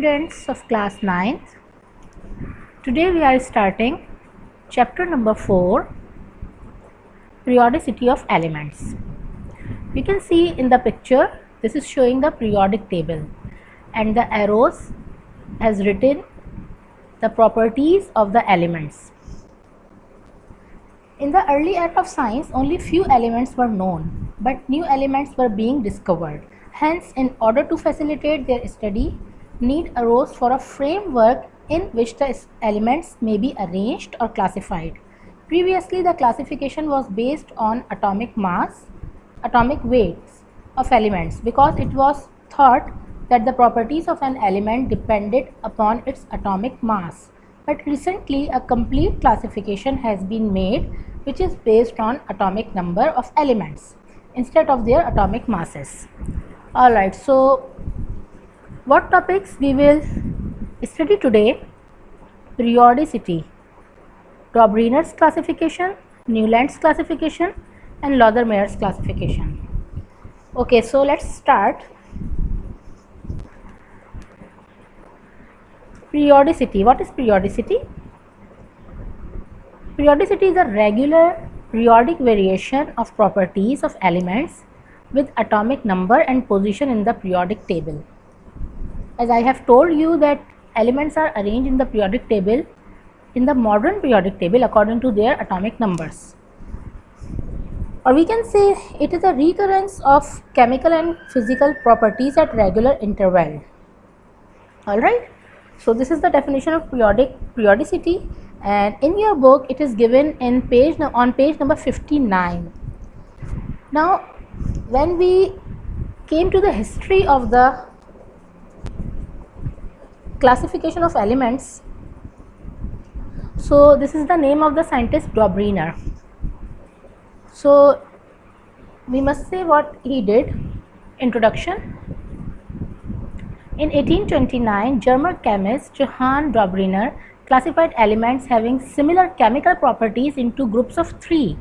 Students of class 9th, today we are starting chapter number 4, periodicity of elements. You can see in the picture, this is showing the periodic table and the arrows has written the properties of the elements. In the early era of science, only few elements were known, but new elements were being discovered. Hence, in order to facilitate their study, need arose for a framework in which the elements may be arranged or classified. Previously, the classification was based on atomic mass, atomic weights of elements, because it was thought that the properties of an element depended upon its atomic mass. But recently, a complete classification has been made which is based on atomic number of elements instead of their atomic masses. Alright, so what topics we will study today? Periodicity, Dobryner's classification, Newland's classification and Lauder-Meyer's classification. Okay, so let's start. Periodicity. What is periodicity? Periodicity is a regular periodic variation of properties of elements with atomic number and position in the periodic table. As I have told you that elements are arranged in the periodic table, in the modern periodic table according to their atomic numbers. Or we can say it is a recurrence of chemical and physical properties at regular interval. Alright, so this is the definition of periodicity, and in your book it is given in on page number 59. Now, when we came to the history of the classification of elements, so this is the name of the scientist Dobryner. So we must say what he did. Introduction. In 1829, German chemist Johann Dobryner classified elements having similar chemical properties into groups of 3.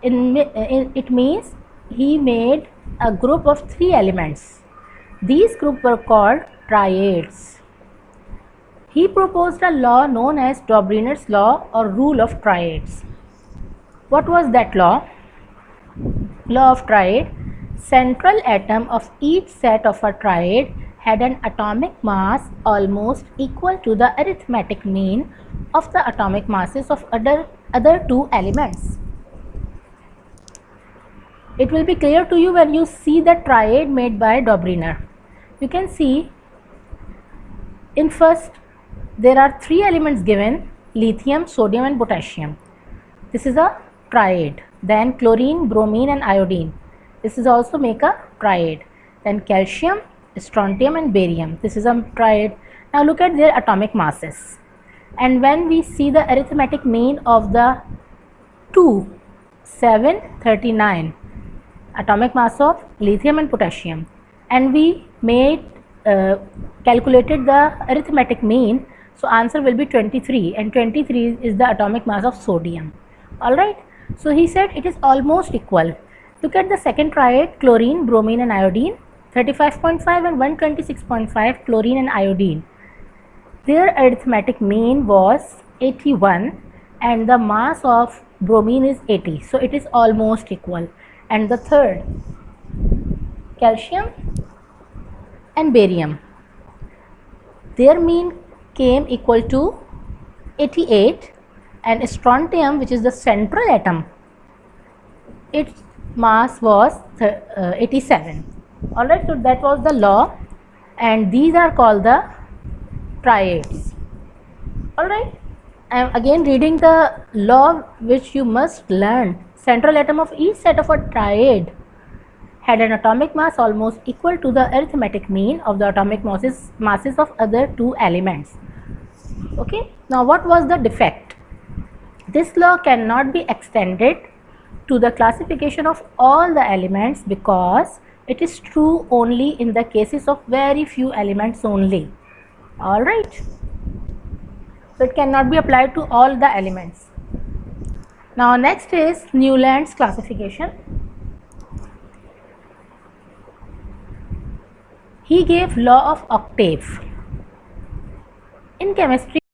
It means he made a group of 3 elements. These groups were called triads. He proposed a law known as Dobryner's law or rule of triads. What was that law? Law of triad. Central atom of each set of a triad had an atomic mass almost equal to the arithmetic mean of the atomic masses of other 2 elements. It will be clear to you when you see the triad made by Dobryner. You can see in first there are 3 elements given: lithium, sodium and potassium. This is a triad. Then chlorine, bromine and iodine. This is also make a triad. Then calcium, strontium and barium. This is a triad. Now look at their atomic masses. And when we see the arithmetic mean of the 2, 7, 39 atomic mass of lithium and potassium, and we calculated the arithmetic mean, so answer will be 23, and 23 is the atomic mass of sodium. Alright, so he said it is almost equal. Look at the second triad, chlorine, bromine and iodine, 35.5 and 126.5 chlorine and iodine. Their arithmetic mean was 81 and the mass of bromine is 80, so it is almost equal. And the third, calcium and barium, their mean came equal to 88, and strontium, which is the central atom, its mass was 87. Alright, so that was the law, and these are called the triads. Alright, I am again reading the law which you must learn. Central atom of each set of a triad had an atomic mass almost equal to the arithmetic mean of the atomic masses of other 2 elements. Okay, now what was the defect? This law cannot be extended to the classification of all the elements because it is true only in the cases of very few elements only. Alright, so it cannot be applied to all the elements. Now next is Newland's classification. He gave law of octave. In chemistry,